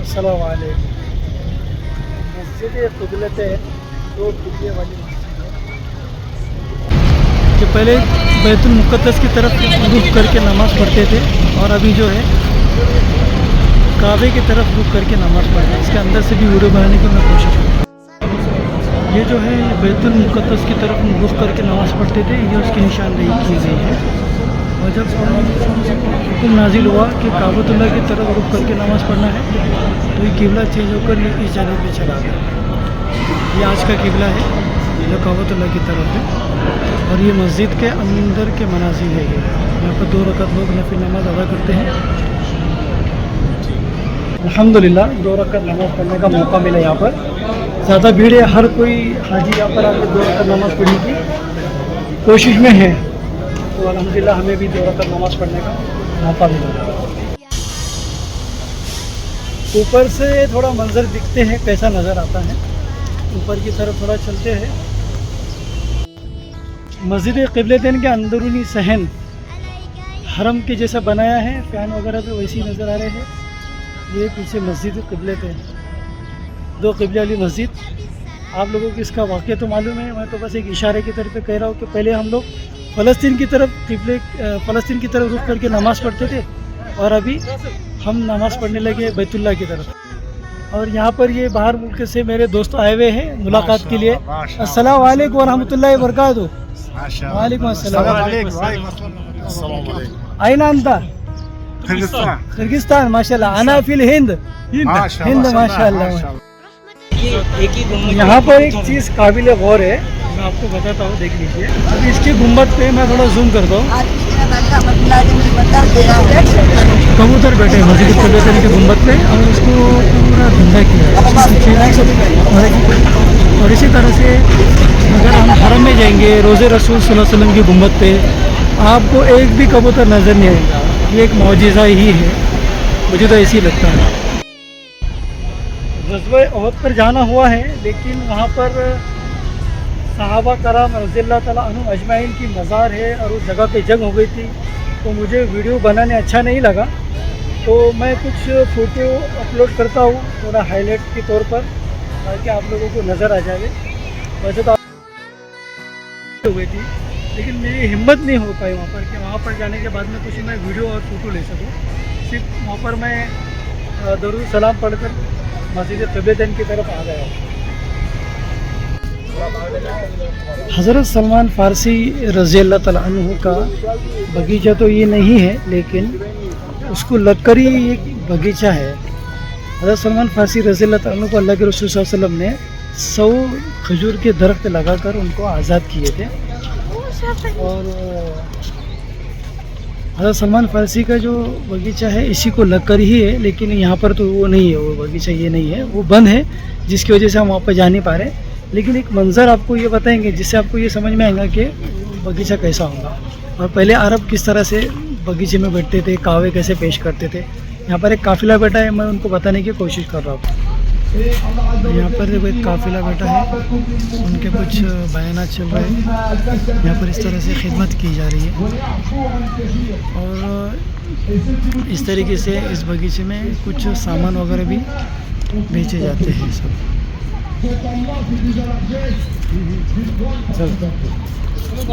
अस्सलाम वालेकुम। मस्जिद क़िबलतैन दो क़िबले वाली मस्जिद है जो पहले बैतुल मुक़द्दस की तरफ रुख करके नमाज़ पढ़ते थे और अभी जो है काबे की तरफ रुख करके नमाज़ पढ़ रहे हैं। इसके अंदर से भी वीडियो बनाने की मैं कोशिश करूँ। ये जो है बैतुल मुक़द्दस की तरफ रुख करके नमाज़ पढ़ते थे, ये उसकी निशानदेही की गई है। और जब हुक्म नाजिल हुआ कि काबतुल्लाह की तरफ रुख करके नमाज़ पढ़ना है तो ये किबला चेंज होकर ये इस जानिब पे चला गया। ये आज का किबला है जो काबतुल्लाह की तरफ है और ये मस्जिद के अंदर के मनाजिर है। यहाँ पर 2 रकात लोग नफिल नमाज अदा करते हैं। अल्हम्दुलिल्लाह 2 रकात नमाज़ पढ़ने का मौका मिला। यहाँ पर ज़्यादा भीड़ है, हर कोई हाजी यहाँ पर आकर 2 रकात नमाज़ पढ़ने की कोशिश में है, तो अल्हम्दुलिल्लाह हमें भी 2 रकात नमाज़ पढ़ने का मौका मिला। ऊपर से थोड़ा मंजर दिखते हैं, कैसा नज़र आता है। ऊपर की तरफ थोड़ा चलते हैं। मस्जिद क़िबलतैन के अंदरूनी सहन हरम के जैसा बनाया है, फ़ैन वगैरह भी वैसे ही नज़र आ रहे हैं। ये पीछे मस्जिद क़िबलतैन 2 क़िबले वाली मस्जिद। आप लोगों को इसका वाक़या तो मालूम है, मैं तो बस एक इशारे की तरफ कह रहा हूँ कि पहले हम लोग फ़लस्तीन की तरफ रुख करके नमाज़ पढ़ते थे और अभी हम नमाज़ पढ़ने लगे बैतुल्लाह की तरफ। और यहाँ पर ये बाहर मुल्क से मेरे दोस्त आए हुए हैं मुलाकात के लिए। अस्सलाम वालेकुम व रहमतुल्लाहि व बरकातहू। वालेकुम अस्सलाम। आइना अंता? किर्गिस्तान। माशाल्लाह। अना फिल हिंद माशाल्लाह। यहाँ पर एक चीज़ काबिल गौर है, मैं आपको बताता हूँ, देख लीजिए। अब इसके गुम्बद पे मैं थोड़ा जूम करता हूँ। कबूतर बैठे हैं मस्जिद क़िबलतैन के गुम्बद पे और उसको पूरा धंधा किया है। और इसी तरह से अगर हम हरम में जाएंगे रोज़े रसूल सल्लल्लाहु अलैहि वसल्लम की गुम्बद पे आपको एक भी कबूतर नज़र नहीं आएगा। ये एक मौजिज़ा ही है, मुझे तो ऐसे ही लगता है। ग़ज़वा उहद पर जाना हुआ है, लेकिन वहाँ पर सहाबा कराम रज़ियल्लाहु ताला अन्हुम अजमाइन की मज़ार है और उस जगह पे जंग हो गई थी, तो मुझे वीडियो बनाने अच्छा नहीं लगा, तो मैं कुछ फ़ोटो अपलोड करता हूँ थोड़ा हाईलाइट के तौर पर, ताकि आप लोगों को नज़र आ जाए। वैसे तो हो गई थी, लेकिन मेरी हिम्मत नहीं हो पाई वहाँ पर कि वहाँ पर जाने के बाद में कुछ मैं वीडियो और फ़ोटो ले सकूँ। सिर्फ वहाँ पर मैं दरूद सलाम पढ़कर मस्जिद क़िबलतैन की तरफ आ गया। हज़रत सलमान फ़ारसी रज़ियल्लाहु ताला अन्हु का बगीचा तो ये नहीं है, लेकिन उसको लगकर ही एक बगीचा है। हज़रत सलमान फ़ारसी रज़ियल्लाहु ताला अन्हु को अल्लाह के रसूल सल्लल्लाहु अलैहि वसल्लम ने 100 खजूर के दरख्त लगाकर उनको आज़ाद किए थे। और हज़रत सलमान फ़ारसी का जो बगीचा है इसी को लगकर ही है, लेकिन यहाँ पर तो वो नहीं है, वो बगीचा ये नहीं है, वो बंद है, जिसकी वजह से हम वहाँ पर जा नहीं पा रहे। लेकिन एक मंज़र आपको ये बताएंगे जिससे आपको ये समझ में आएगा कि बगीचा कैसा होगा और पहले अरब किस तरह से बगीचे में बैठते थे, कहवे कैसे पेश करते थे। यहाँ पर एक काफ़िला बैठा है, मैं उनको बताने की कोशिश कर रहा हूँ। यहाँ पर देखो एक काफ़िला बैठा है, उनके कुछ बयानात चल रहे हैं। यहाँ पर इस तरह से खिदमत की जा रही है और इस तरीके से इस बगीचे में कुछ सामान वगैरह भी बेचे जाते हैं सब।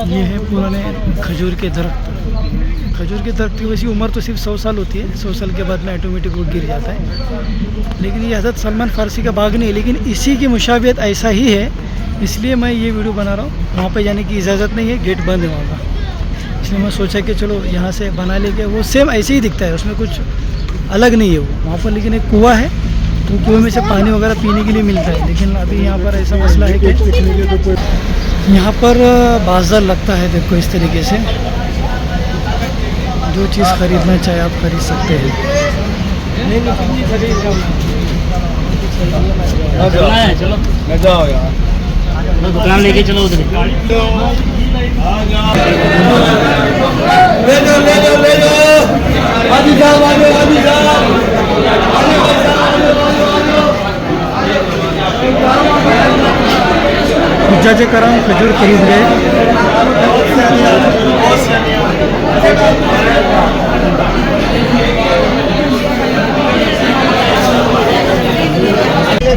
ये है पुराने खजूर के दरख्त। खजूर के दरख्त की वैसी उम्र तो सिर्फ 100 साल होती है, 100 साल के बाद में ऑटोमेटिक वो गिर जाता है। लेकिन ये हज़रत सलमान फ़ारसी का बाग नहीं है, लेकिन इसी की मुशाबियत ऐसा ही है, इसलिए मैं ये वीडियो बना रहा हूँ। वहाँ पे जाने की इजाज़त नहीं है, गेट बंद है वहाँ का, इसलिए मैं सोचा कि चलो यहाँ से बना लेके। वो सेम ऐसे ही दिखता है, उसमें कुछ अलग नहीं है वो वहाँ पर। लेकिन एक कुआँ है, तो कुएँ में से पानी वगैरह पीने के लिए मिलता है। लेकिन अभी यहाँ पर ऐसा मसला है कि यहाँ पर बाज़ार लगता है। देखो इस तरीके से जो चीज़ ख़रीदना चाहे आप ख़रीद सकते हैं। चलो यार, दुकान लेके चलो उधर। ले लो आदि साहब, आदि साहब। जज कराम खजूर खरीद गए।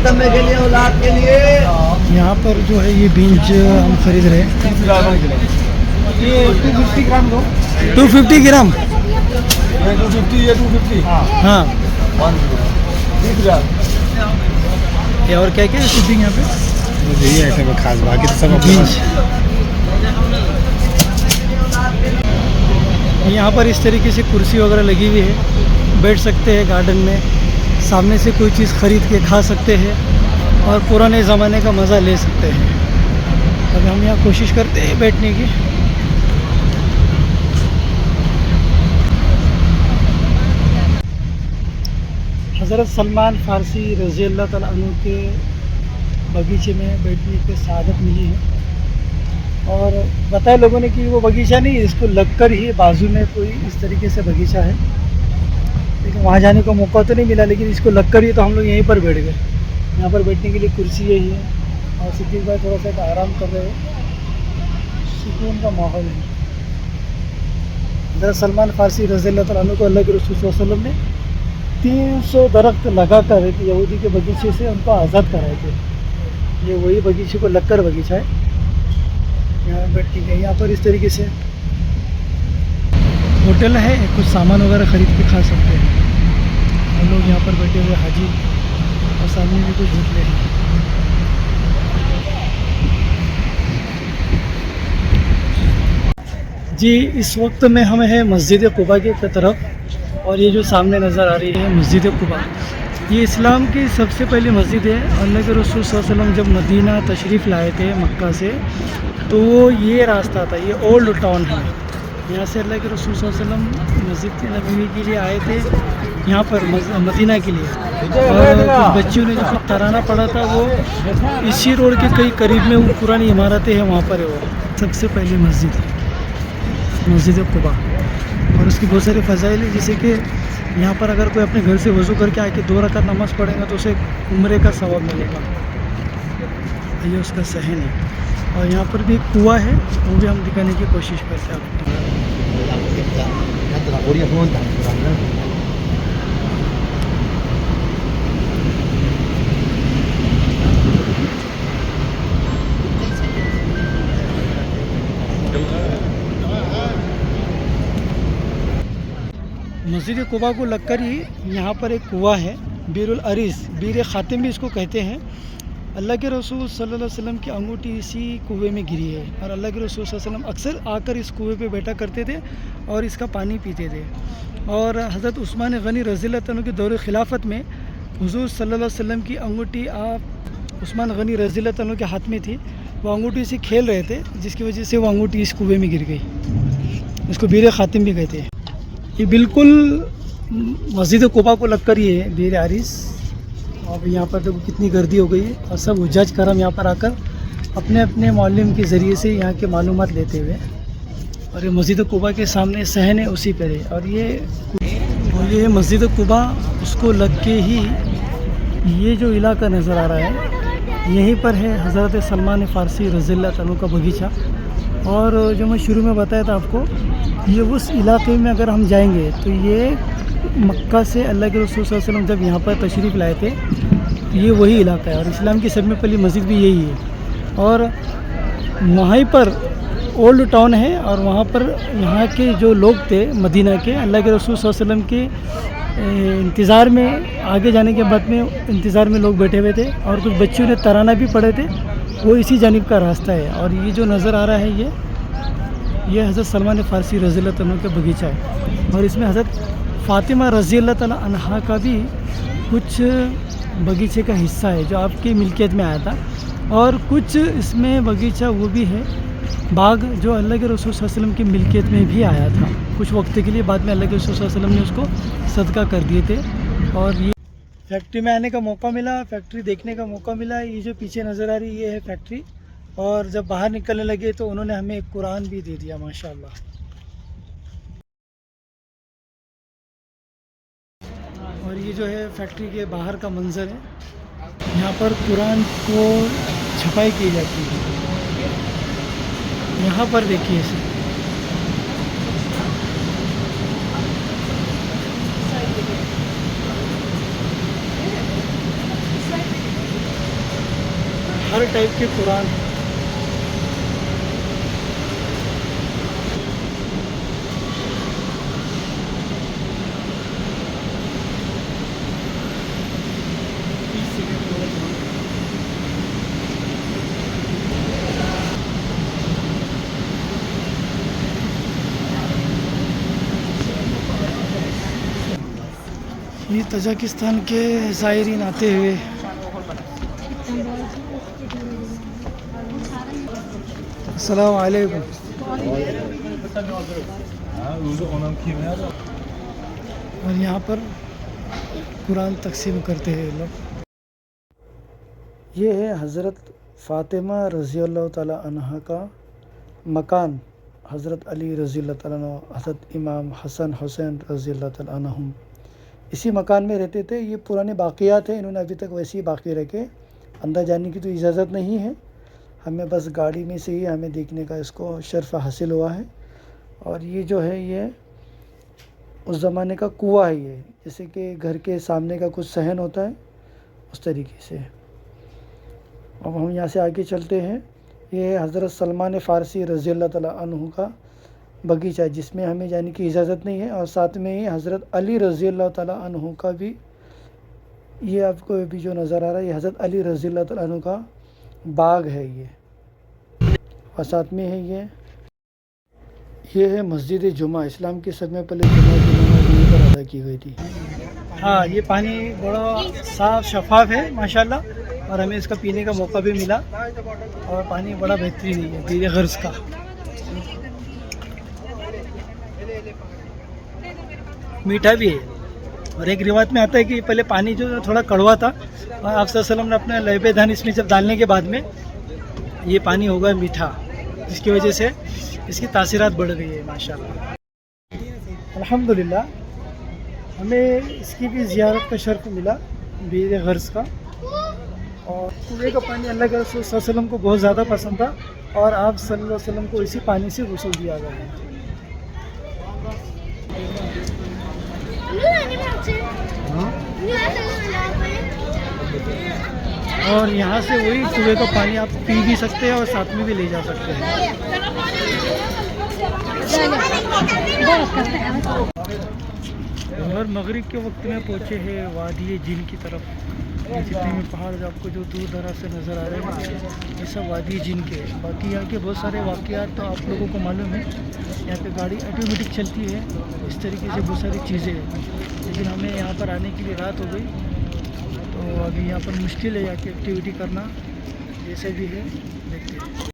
करने के लिए औलाद के लिए यहाँ पर जो है ये बीज हम खरीद रहे हैं। ये 250 ग्राम दो। 250 ग्राम। ये 250, ये 250। हाँ 20 ग्राम। ये और क्या क्या शिपिंग यहाँ पे यही है सब खास, बाकी तो सब बीज। यहाँ पर इस तरीके से कुर्सी वगैरह लगी हुई है, बैठ सकते हैं गार्डन में, सामने से कोई चीज़ ख़रीद के खा सकते हैं और पुराने ज़माने का मज़ा ले सकते हैं। अभी हम यहाँ कोशिश करते हैं बैठने की। हज़रत सलमान फ़ारसी रज़ी अल्लाह ताला अन्हु के बगीचे में बैठने की सआदत मिली है। और बताया लोगों ने कि वो बगीचा नहीं है, इसको लगकर ही बाजू में कोई इस तरीके से बगीचा है, लेकिन वहाँ जाने का मौका तो नहीं मिला, लेकिन इसको लगकर ही तो हम लोग यहीं पर बैठ गए। यहाँ पर बैठने के लिए कुर्सी यही है और सिद्दीक भाई थोड़ा सा आराम कर रहे हैं, सुकून का माहौल है। हज़रत सलमान फ़ारसी रज़ी अल्लाह ताला अन्हु को अल्लाह के रसूल सल्लल्लाहु अलैहि वसल्लम ने 300 दरख्त लगाकर एक यहूदी के बगीचे से उनको आज़ाद कराए थे। ये वही बगीचे को लगकर बगीचा है, यहाँ बैठने के। यहाँ पर इस तरीके से होटल है, कुछ सामान वगैरह ख़रीद के खा सकते हैं। हम लोग यहाँ पर बैठे हुए हाजी और सामने भी कुछ होटलें हैं। जी इस वक्त में हम हैं मस्जिद कुबा की तरफ, और ये जो सामने नज़र आ रही है मस्जिद कुबा, ये इस्लाम की सबसे पहली मस्जिद है। अल्लाह के रसूल सल्लल्लाहु अलैहि वसल्लम जब मदीना तशरीफ़ लाए थे मक्का से, तो ये रास्ता था, ये ओल्ड टाउन है। यहाँ से अल्लाह के रसूल सल्लल्लाहु अलैहि वसल्लम मस्जिद नबवी के लिए आए थे, यहाँ पर मदीना के लिए। और कुछ बच्चियों ने जो कुछ तराना पड़ा था वो इसी रोड के कई करीब में वो पुरानी इमारतें हैं, वहाँ पर है वो सबसे पहली मस्जिद है, मस्जिद कुबा। और उसकी बहुत सारे फ़ज़ाइल है, जैसे कि यहाँ पर अगर कोई अपने घर से वज़ू करके आके 2 रकात नमाज़ पढ़ेगा तो उसे उम्रे का सवाब मिलेगा। ये उसका सहन है। और यहाँ पर भी एक कुआं है, वो भी हम दिखाने की कोशिश करते हैं आपको। मस्जिद कुबा को लगकर ही यहाँ पर एक कुआं है, बीरुल अरीस, बीर ख़ातिम भी इसको कहते हैं। अल्लाह के रसूल सल्लल्लाहु अलैहि वसल्लम की अंगूठी इसी कुएं में गिरी है, और अल्लाह के रसूल सल्लल्लाहु अलैहि वसल्लम अक्सर आकर इस कुएं पे बैठा करते थे और इसका पानी पीते थे। और हज़रत उस्मान गनी रज़ी अल्लाह अन्हु के दौर खिलाफत में हुज़ूर सल्लल्लाहु अलैहि वसल्लम की अंगूठी आप उस्मान गनी रज़ी अल्लाह अन्हु के हाथ में थी, वो अंगूठी से खेल रहे थे, जिसकी वजह से वो अंगूठी इस कुएं में गिर गई। इसको बीर ख़ातिम भी कहते हैं। ये बिल्कुल मस्जिद कुबा को लगकर ही है बीर आरिस। और यहाँ पर देखो कितनी गर्दी हो गई है, और सब हुज्जाज करम यहाँ पर आकर अपने अपने मौलम के ज़रिए से यहाँ के मालूमात लेते हुए। और ये मस्जिद कुबा के सामने सहन है, उसी पर है। और ये मस्जिद कुबा उसको लग के ही ये जो इलाका नज़र आ रहा है, यहीं पर है हज़रत सलमान फ़ारसी रज़ी अल्लाह अन्हु का बगीचा। और जो मैं शुरू में बताया था आपको, ये उस इलाके में अगर हम जाएंगे तो ये मक्का से अल्लाह के रसूल सल्लल्लाहु अलैहि वसल्लम जब यहाँ पर तशरीफ़ लाए थे, ये वही इलाका है। और इस्लाम की सब में पहली मस्जिद भी यही है। और वहीं पर ओल्ड टाउन है, और वहाँ पर यहाँ के जो लोग थे मदीना के, अल्लाह के रसूल सल्लल्लाहु अलैहि वसल्लम के इंतज़ार में, आगे जाने के बाद में इंतज़ार में लोग बैठे हुए थे। और कुछ बच्चों ने तराना भी पढ़े थे, वो इसी जानिब का रास्ता है। और ये जो नज़र आ रहा है ये हज़रत सलमान फ़ारसी रज़ी अल्लाह अन्हु का बगीचा है। और इसमें हज़रत फ़ातिमा रज़ी अल्लाह ताला अन्हा का भी कुछ बगीचे का हिस्सा है, जो आपकी मिल्कियत में आया था। और कुछ इसमें बगीचा वो भी है, बाग, जो अल्लाह के रसूल सल्लल्लाहु अलैहि वसल्लम की मिल्कियत में भी आया था कुछ वक्त के लिए। बाद में अल्लाह के रसूल सल्लल्लाहु अलैहि वसल्लम ने उसको सदका कर दिए थे। और ये फैक्ट्री में आने का मौका मिला, फैक्ट्री देखने का मौका मिला। ये जो पीछे नज़र आ रही ये है फैक्ट्री। और जब बाहर निकलने लगे तो उन्होंने हमें एक कुरान भी दे दिया, माशाल्लाह। और ये जो है फैक्ट्री के बाहर का मंज़र है, यहाँ पर कुरान को छपाई की जाती है। यहाँ पर देखिए इसे, हर टाइप के कुरान। ये तजाकिस्तान के ज़ायरीन आते हुए अस्सलाम वालेकुम। और यहाँ पर कुरान तकसीम करते हैं लोग। ये है हज़रत फ़ातिमा रज़ी अल्लाह ताला अन्हा का मकान। हज़रत अली रज़ी अल्लाह ताला अन्हु, हज़रत इमाम हसन हुसैन रज़ी अल्लाह ताला अन्हुम इसी मकान में रहते थे। ये पुराने बाक़ियात हैं, इन्होंने अभी तक वैसे ही बाकी रखे। अंदर जाने की तो इजाज़त नहीं है, हमें बस गाड़ी में से ही हमें देखने का इसको शर्फ़ हासिल हुआ है। और ये जो है ये उस ज़माने का कुआँ है, ये जैसे कि घर के सामने का कुछ सहन होता है उस तरीके से। अब हम यहाँ से आगे चलते हैं। ये है हज़रत सलमान फ़ारसी रज़ी अल्लाह ताला अन्हु का बगीचा, जिसमें हमें जाने की इजाज़त नहीं है। और साथ में ही हज़रत अली रज़ी अल्लाह ताला अन्हु का भी, ये आपको अभी जो नज़र आ रहा है ये हज़रत अली रज़ी अल्लाह ताला अन्हु का बाग है ये। और साथ में है ये है मस्जिद जुमा। इस्लाम के समय पहले जुमा की नमाज़ यहीं पर अदा की गई थी। हाँ, ये पानी बड़ा साफ़ शफाफ है माशाल्लाह, और हमें इसका पीने का मौका भी मिला। और पानी बड़ा बेहतरीन है बीर गर्ज का। मीठा भी है। और एक रिवायत में आता है कि पहले पानी जो थोड़ा कड़वा था, और आप सल्लल्लाहु अलैहि वसल्लम ने अपने लहबे धान इसमें जब डालने के बाद में ये पानी होगा मीठा, जिसकी वजह से इसकी तासीरात बढ़ गई है माशाल्लाह। अल्हम्दुलिल्लाह हमें इसकी भी ज़ियारत का शर्फ मिला बीर गर्ज का। और कुएँ का पानी अल्लाह के रसूल सल्लल्लाहु अलैहि वसल्लम को बहुत ज़्यादा पसंद था, और आप सल्लल्लाहु अलैहि वसल्लम को इसी पानी से गुस्ल दिया गया है। और यहाँ से वही कुएँ का पानी आप पी भी सकते हैं और साथ में भी ले जा सकते हैं। और मगरिब के वक्त में पहुँचे हैं वादी जिन की तरफ। ये जितने भी पहाड़ जो आपको जो दूर दराज से नज़र आ रहे हैं ये सब वादी जिन के। बाकी यहाँ के बहुत सारे वाक़यात तो आप लोगों को मालूम है। यहाँ पे गाड़ी ऑटोमेटिक चलती है, इस तरीके से बहुत सारी चीज़ें हैं। लेकिन हमें यहाँ पर आने के लिए रात हो गई, तो अभी यहाँ पर मुश्किल है यहाँ की एक्टिविटी करना। जैसे भी है देखते हैं।